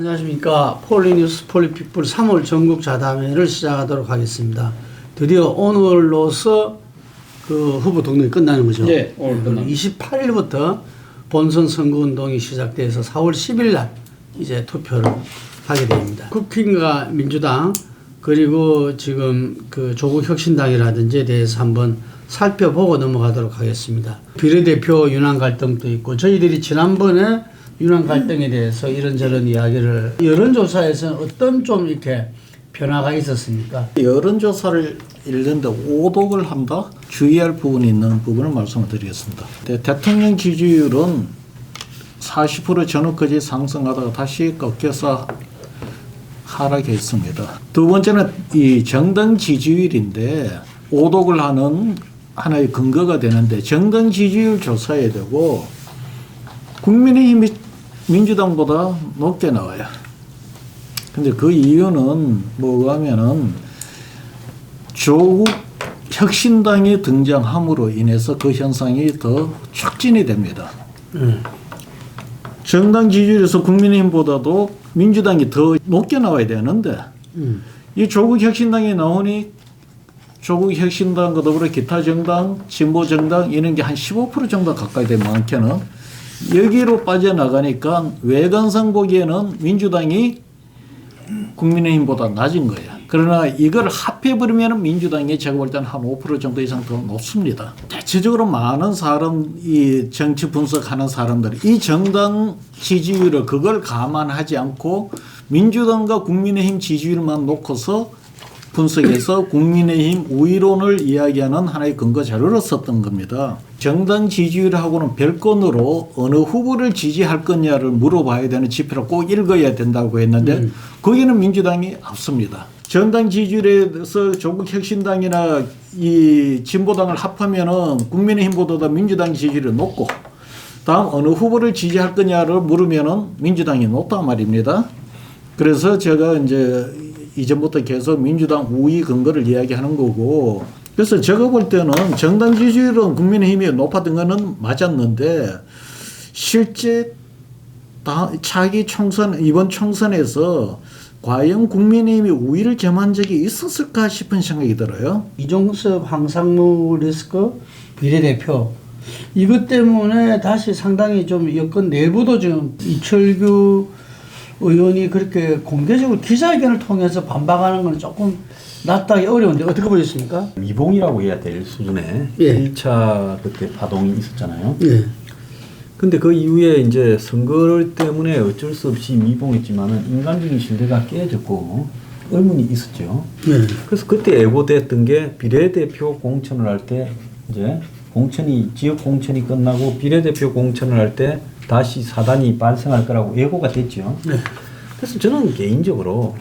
안녕하십니까. 폴리뉴스 폴리피플 3월 전국 자담회를 시작하도록 하겠습니다. 드디어 오늘로서 그 후보 등록이 끝나는 거죠. 네, 오늘 끝납니다. 28일부터 본선 선거운동이 시작돼서 4월 10일 날 이제 투표를 하게 됩니다. 국힘과 민주당 그리고 지금 그 조국혁신당이라든지에 대해서 한번 살펴보고 넘어가도록 하겠습니다. 비례대표 윤환 갈등도 있고 저희들이 지난번에 윤환 갈등에 대해서 이런저런 이야기를 여론조사에서는 어떤 좀 이렇게 변화가 있었습니까? 여론조사를 읽는데 오독을 한다? 주의할 부분이 있는 부분을 말씀을 드리겠습니다. 대통령 지지율은 40% 전후까지 상승하다가 다시 꺾여서 하락했습니다. 두 번째는 이 정당 지지율인데 오독을 하는 하나의 근거가 되는데 정당 지지율 조사해야 되고 국민의힘이 민주당보다 높게 나와요. 근데 그 이유는 뭐가 하면은 조국 혁신당이 등장함으로 인해서 그 현상이 더 촉진이 됩니다. 정당 지지율에서 국민의힘보다도 민주당이 더 높게 나와야 되는데 이 조국 혁신당이 나오니 조국 혁신당과 더불어 기타 정당, 진보 정당 이런 게 한 15% 정도 가까이 되면 많게는 여기로 빠져나가니까 외관상 보기에는 민주당이 국민의힘보다 낮은 거예요. 그러나 이걸 합해버리면 민주당이 제가 볼 때는 한 5% 정도 이상 더 높습니다. 대체적으로 많은 사람, 이 정치 분석하는 사람들이 이 정당 지지율을 그걸 감안하지 않고 민주당과 국민의힘 지지율만 놓고서 분석해서 국민의힘 우위론을 이야기하는 하나의 근거 자료를 썼던 겁니다. 정당 지지율하고는 별건으로 어느 후보를 지지할 거냐를 물어봐야 되는 지표를 꼭 읽어야 된다고 했는데 거기는 민주당이 앞섭니다. 정당 지지율에서 조국 혁신당이나 이 진보당을 합하면은 국민의힘보다 민주당 지지율이 높고 다음 어느 후보를 지지할 거냐를 물으면은 민주당이 높단 말입니다. 그래서 제가 이제 이전부터 계속 민주당 우위 근거를 이야기하는 거고 그래서 제가 볼 때는 정당 지지율은 국민의힘이 높았던 거는 맞았는데 실제 차기 총선 이번 총선에서 과연 국민의힘이 우위를 점한 적이 있었을까 싶은 생각이 들어요. 이종섭 황상무 리스크 비례대표 이것 때문에 다시 상당히 좀 여권 내부도 지금 이철규 의원이 그렇게 공개적으로 기자회견을 통해서 반박하는 건 조금 납득하기 어려운데 어떻게 보셨습니까? 미봉이라고 해야 될 수준의 예. 1차 그때 파동이 있었잖아요. 예. 근데 그 이후에 이제 선거 때문에 어쩔 수 없이 미봉했지만은 인간적인 신뢰가 깨졌고 의문이 있었죠. 예. 그래서 그때 예고됐던 게 비례대표 공천을 할 때 이제 지역 공천이 끝나고 비례대표 공천을 할 때 다시 사단이 발생할 거라고 예고가 됐죠. 네. 그래서 저는 개인적으로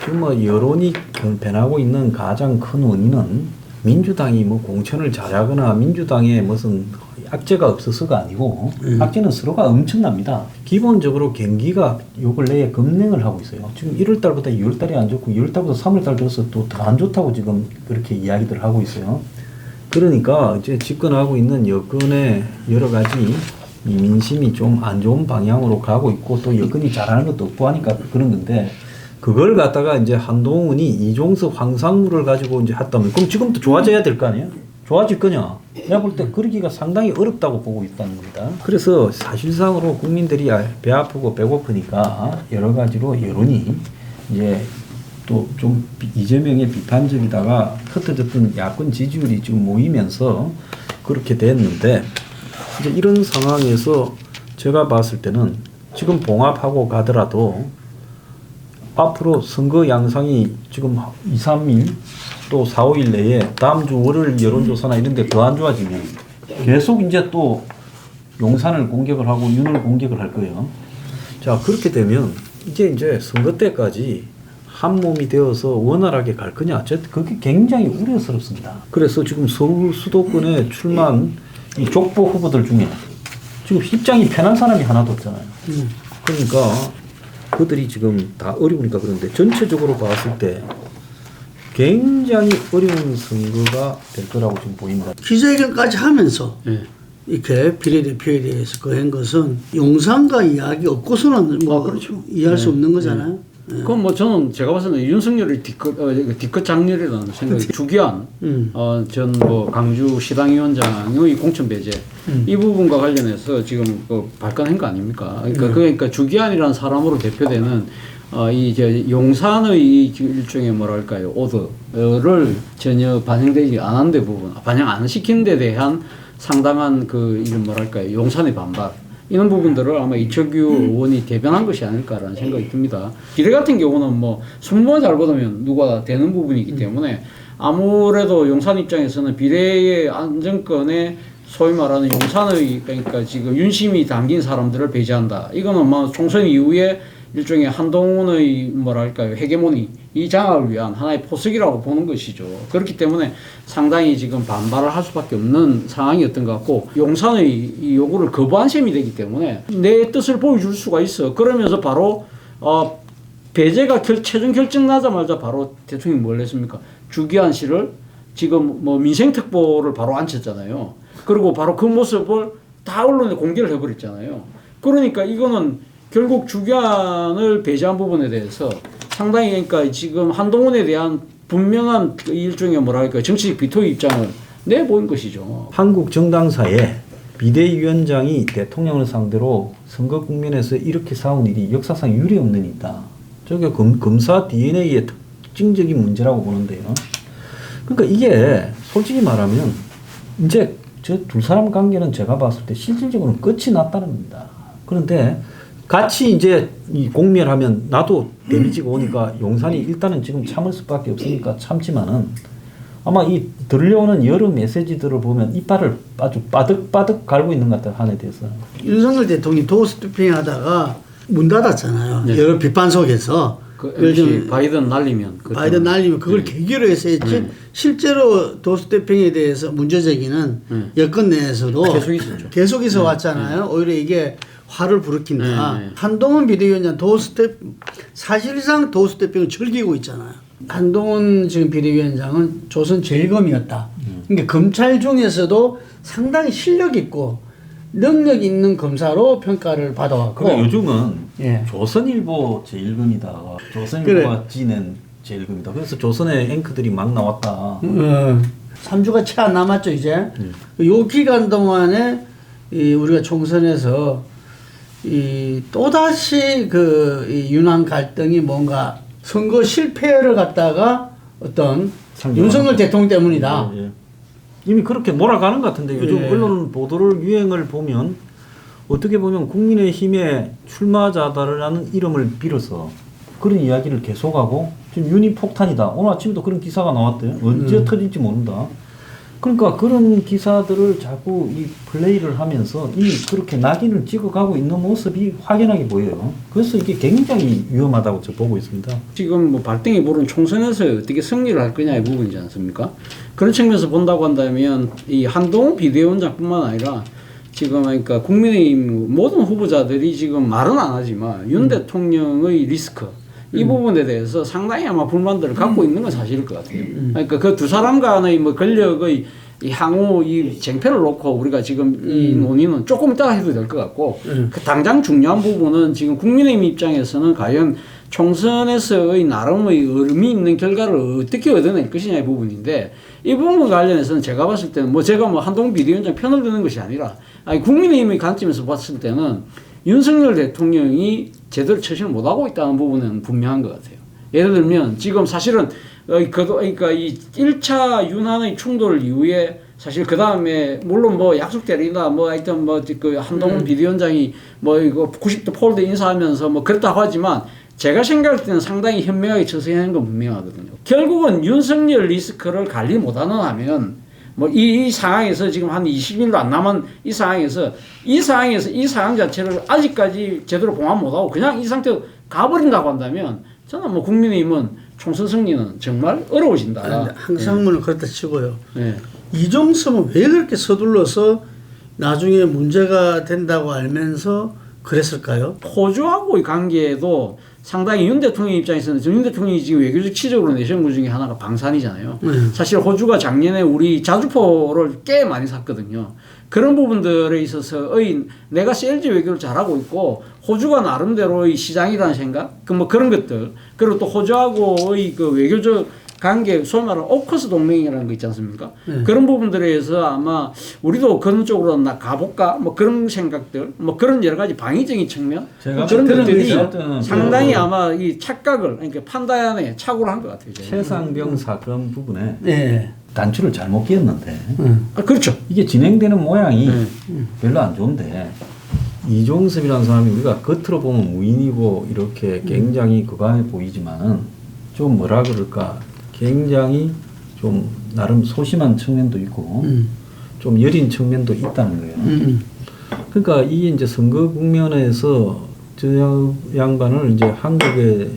지금 뭐 여론이 변하고 있는 가장 큰 원인은 민주당이 뭐 공천을 잘하거나 민주당에 무슨 악재가 없어서가 아니고 악재는 서로가 엄청납니다. 기본적으로 경기가 요 근래에 급냉을 하고 있어요. 지금 1월 달보다 2월 달이 안 좋고 2월 달보다 3월 달 들어서 또 더 안 좋다고 지금 그렇게 이야기들 하고 있어요. 그러니까 이제 집권하고 있는 여건의 여러 가지 이 민심이 좀 안 좋은 방향으로 가고 있고 또 여건이 잘하는 것도 없고 하니까 그런 건데 그걸 갖다가 이제 한동훈이 이종섭 황상무를 가지고 이제 했다면 그럼 지금부터 좋아져야 될 거 아니에요? 좋아질 거냐? 내가 볼 때 그러기가 상당히 어렵다고 보고 있다는 겁니다. 그래서 사실상으로 국민들이 배 아프고 배고프니까 여러 가지로 여론이 이제 또 좀 이재명의 비판적이다가 흩어졌던 야권 지지율이 지금 모이면서 그렇게 됐는데 이제 이런 상황에서 제가 봤을 때는 지금 봉합하고 가더라도 앞으로 선거 양상이 지금 2, 3일 또 4, 5일 내에 다음 주 월요일 여론조사나 이런 데 더 안 좋아지면 계속 이제 또 용산을 공격을 하고 윤을 공격을 할 거예요. 자, 그렇게 되면 이제 선거 때까지 한 몸이 되어서 원활하게 갈 거냐? 그게 굉장히 우려스럽습니다. 그래서 지금 서울 수도권에 출마한 이 족보 후보들 중에 지금 입장이 편한 사람이 하나도 없잖아요. 그러니까 그들이 지금 다 어려우니까 그런데 전체적으로 봤을 때 굉장히 어려운 선거가 될 거라고 지금 보입니다. 기자회견까지 하면서 이렇게 비례대표에 대해서 거한 것은 용산과 이야기 없고서는 뭐 그렇죠. 이해할 수 없는 거잖아요. 그건 뭐 저는 제가 봤을 때 윤석열의 뒤끝 장렬이라는 생각이 주기한 전 뭐 강주 시당위원장의 공천 배제 이 부분과 관련해서 지금 발간한 거 아닙니까? 그러니까 주기한이라는 사람으로 대표되는 이 이제 용산의 이 일종의 뭐랄까요 오더를 전혀 반영되지 않은 데 부분 반영 안 시킨 데 대한 상당한 그 이런 뭐랄까요 용산의 반발 이런 부분들을 아마 이철규 의원이 대변한 것이 아닐까라는 생각이 듭니다. 비례 같은 경우는 뭐 순번만 잘 받으면 누가 되는 부분이기 때문에 아무래도 용산 입장에서는 비례의 안정권에 소위 말하는 용산의 그러니까 지금 윤심이 담긴 사람들을 배제한다. 이거는 뭐 총선 이후에 일종의 한동훈의 뭐랄까요 헤게모니 이 장악을 위한 하나의 포석이라고 보는 것이죠. 그렇기 때문에 상당히 지금 반발을 할 수밖에 없는 상황이었던 것 같고 용산의 이 요구를 거부한 셈이 되기 때문에 내 뜻을 보여줄 수가 있어. 그러면서 바로 배제가 최종 결정 나자마자 바로 대통령이 뭘 했습니까? 주기한 씨를 지금 뭐 민생특보를 바로 앉혔잖아요. 그리고 바로 그 모습을 다 언론에 공개를 해버렸잖아요. 그러니까 이거는 결국 주기한을 배제한 부분에 대해서 상당히 그러니까 지금 한동훈에 대한 분명한 일종의 뭐랄까 정치적 비토의 입장을 내보인 것이죠. 한국 정당사에 비대위원장이 대통령을 상대로 선거 국면에서 이렇게 싸운 일이 역사상 유례 없는 일이다. 저게 검사 DNA의 특징적인 문제라고 보는데요. 그러니까 이게 솔직히 말하면 이제 저 두 사람 관계는 제가 봤을 때 실질적으로는 끝이 났다는 겁니다. 그런데 같이 이제 이 공멸하면 나도 데미지가 오니까 용산이 일단은 지금 참을 수밖에 없으니까 참지만은 아마 이 들려오는 여러 메시지들을 보면 이빨을 아주 빠득빠득 갈고 있는 것 같아요. 한에 대해서. 윤석열 대통령이 도어스태핑 하다가 문 닫았잖아요. 네. 여러 비판 속에서. 그 바이든 날리면 바이든 날리면 그걸 계기로 해서 했지 실제로 도어스태핑에 대해서 문제 제기는 여권 내에서도 계속 있었죠. 계속 있어 왔잖아요. 오히려 이게 화를 부르킨다. 네. 한동훈 비대위원장 사실상 도어스태핑을 즐기고 있잖아요. 한동훈 지금 비대위원장은 조선 제일검이었다. 그러니까 검찰 중에서도 상당히 실력 있고 능력 있는 검사로 평가를 받아왔고. 그러니까 요즘은 예. 조선일보 제일검이다. 조선일보가 지낸 제일검이다. 그래서 조선의 앵커들이 막 나왔다. 3주가 채 안 남았죠 이제. 요 기간 동안에 우리가 총선에서 또다시 이 윤한 갈등이 뭔가 선거 실패를 갖다가 어떤 윤석열 대통령 때문이다. 예, 예. 이미 그렇게 몰아가는 것 같은데 요즘 언론 보도를 유행을 보면 어떻게 보면 국민의힘의 출마자다라는 이름을 빌어서 그런 이야기를 계속하고 지금 윤이 폭탄이다. 오늘 아침에도 그런 기사가 나왔대요. 언제 터질지 모른다. 그러니까 그런 기사들을 자꾸 이 플레이를 하면서 이 그렇게 낙인을 찍어가고 있는 모습이 확연하게 보여요. 그래서 이게 굉장히 위험하다고 저 보고 있습니다. 지금 뭐 발등에 부른 총선에서 어떻게 승리를 할 거냐의 부분이지 않습니까? 그런 측면에서 본다고 한다면 이 한동훈 비대위원장뿐만 아니라 지금 그러니까 국민의힘 모든 후보자들이 지금 말은 안 하지만 윤 대통령의 리스크 이 부분에 대해서 상당히 아마 불만들을 갖고 있는 건 사실일 것 같아요. 그러니까 그 두 사람 간의 뭐 권력의 이 향후 이 쟁패를 놓고 우리가 지금 이 논의는 조금 이따가 해도 될 것 같고 그 당장 중요한 부분은 지금 국민의힘 입장에서는 과연 총선에서의 나름의 의미 있는 결과를 어떻게 얻어낼 것이냐의 부분인데 이 부분과 관련해서는 제가 봤을 때는 뭐 제가 뭐 한동훈 비대위원장 편을 드는 것이 아니라 아니 국민의힘의 관점에서 봤을 때는 윤석열 대통령이 제대로 처신을 못하고 있다는 부분은 분명한 것 같아요. 예를 들면 지금 사실은 그러니까 이 1차 윤한의 충돌 이후에 사실 그 다음에 물론 뭐 약속대로나 뭐 하여튼 뭐 그 한동훈 비대위원장이 뭐 이거 90도 폴드 인사하면서 뭐 그렇다고 하지만 제가 생각할 때는 상당히 현명하게 처신하는 건 분명하거든요. 결국은 윤석열 리스크를 관리 못하는 하면 뭐 이 상황에서 지금 한 20일도 안 남은 이 상황에서 이 상황 자체를 아직까지 제대로 봉합 못하고 그냥 이 상태로 가버린다고 한다면 저는 뭐 국민의힘은 총선 승리는 정말 어려워진다. 항상 뭐 그렇다 치고요. 네. 이종섭은 왜 그렇게 서둘러서 나중에 문제가 된다고 알면서 그랬을까요? 호주하고의 관계도 상당히 윤 대통령 입장에서는 윤 대통령이 지금 외교적 치적으로 내세운 것 중에 하나가 방산이잖아요. 사실 호주가 작년에 우리 자주포를 꽤 많이 샀거든요. 그런 부분들에 있어서의 내가 CLG 외교를 잘하고 있고 호주가 나름대로의 시장이라는 생각, 뭐 그런 것들, 그리고 또 호주하고의 그 외교적 관계, 소위 말하는 오커스 동맹이라는 거 있지 않습니까? 그런 부분들에 의해서 아마 우리도 그런 쪽으로 나 가볼까? 뭐 그런 생각들, 뭐 그런 여러 가지 방위적인 측면, 제가 그런 그런 것들이 거는 상당히 아마 이 착각을, 그러니까 판단에 착오를 한 것 같아요. 최상병 사건 부분에 네. 단추를 잘못 끼었는데 아, 그렇죠. 이게 진행되는 모양이 별로 안 좋은데 이종섭이라는 사람이 우리가 겉으로 보면 무인이고 이렇게 굉장히 그감해 보이지만은 좀 뭐라 그럴까 굉장히 좀 나름 소심한 측면도 있고 좀 여린 측면도 있다는 거예요. 그러니까 이게 이제 선거 국면에서 저 양반을 이제 한국에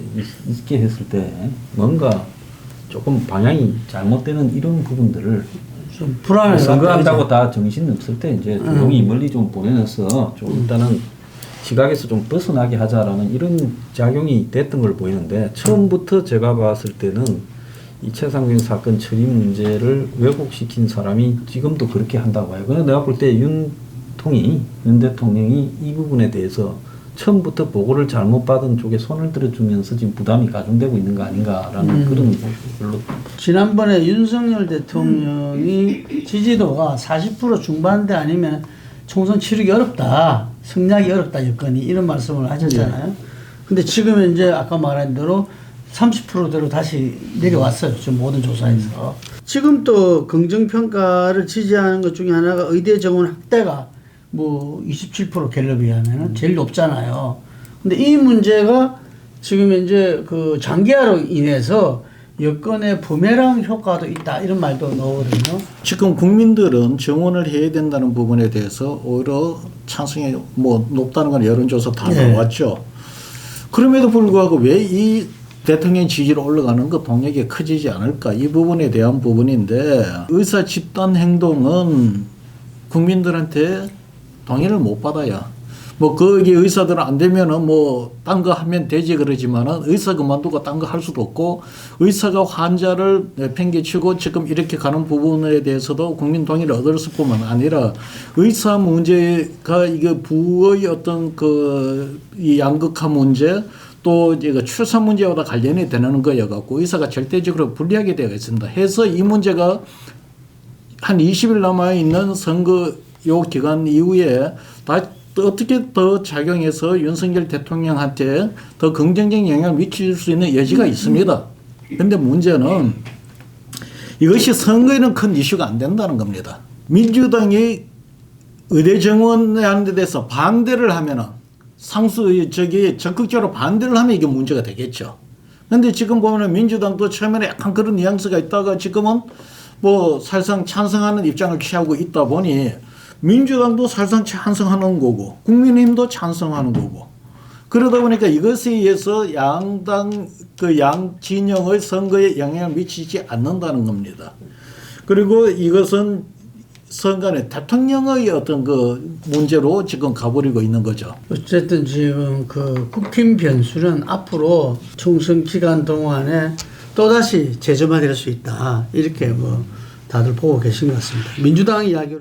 있게 했을 때 뭔가 조금 방향이 잘못되는 이런 부분들을 좀 불안해. 선거한다고 다 정신 없을 때 이제 조용히 멀리 좀 보내서 좀 일단은 시각에서 좀 벗어나게 하자라는 이런 작용이 됐던 걸 보이는데 처음부터 제가 봤을 때는 이 최상병 사건 처리 문제를 왜곡시킨 사람이 지금도 그렇게 한다고 해요. 그래서 내가 볼 때 윤 대통령이 이 부분에 대해서 처음부터 보고를 잘못 받은 쪽에 손을 들어주면서 지금 부담이 가중되고 있는 거 아닌가라는 그런 걸로. 지난번에 윤석열 대통령이 지지도가 40% 중반대 아니면 총선 치르기 어렵다, 승리하기 어렵다 여건이 이런 말씀을 하셨잖아요. 근데 지금은 이제 아까 말한 대로 30%대로 다시 내려왔어요. 지금 모든 조사에서. 지금 또 긍정평가를 지지하는 것 중에 하나가 의대 정원 확대가 뭐 27% 갤럽에 하면은 제일 높잖아요. 근데 이 문제가 지금 이제 그 장기화로 인해서 여건의 부메랑 효과도 있다 이런 말도 나오거든요. 지금 국민들은 정원을 해야 된다는 부분에 대해서 오히려 찬성이 뭐 높다는 건 여론조사 다 나왔죠. 그럼에도 불구하고 왜 이 대통령 지지로 올라가는 것 동력이 커지지 않을까 이 부분에 대한 부분인데 의사 집단 행동은 국민들한테 동의를 못 받아야 뭐 거기 의사들은 안 되면은 뭐 딴 거 하면 되지 그러지만은 의사 그만두고 딴 거 할 수도 없고 의사가 환자를 팽개치고 지금 이렇게 가는 부분에 대해서도 국민 동의를 얻을 뿐만 아니라 의사 문제가 이게 부의 어떤 그 이 양극화 문제 또 이거 출산 문제와 관련이 되는 거여 갖고 의사가 절대적으로 불리하게 되어 있습니다. 해서 이 문제가 한 20일 남아 있는 선거 요 기간 이후에 다 어떻게 더 작용해서 윤석열 대통령한테 더 긍정적인 영향을 미칠 수 있는 여지가 있습니다. 그런데 문제는 이것이 선거에는 큰 이슈가 안 된다는 겁니다. 민주당이 의대 정원에 하는 데 대해서 반대를 하면은 적극적으로 반대를 하면 이게 문제가 되겠죠. 그런데 지금 보면 민주당도 처음에는 약간 그런 뉘앙스가 있다가 지금은 뭐 사실상 찬성하는 입장을 취하고 있다 보니 민주당도 사실상 찬성하는 거고 국민의힘도 찬성하는 거고 그러다 보니까 이것에 의해서 양당 그 양 진영의 선거에 영향을 미치지 않는다는 겁니다. 그리고 이것은 선관위 대통령의 어떤 그 문제로 지금 가버리고 있는 거죠. 어쨌든 지금 그 국힘 변수는 앞으로 총선 기간 동안에 또다시 재점화될 수 있다. 이렇게 뭐 다들 보고 계신 것 같습니다. 민주당 이야기로.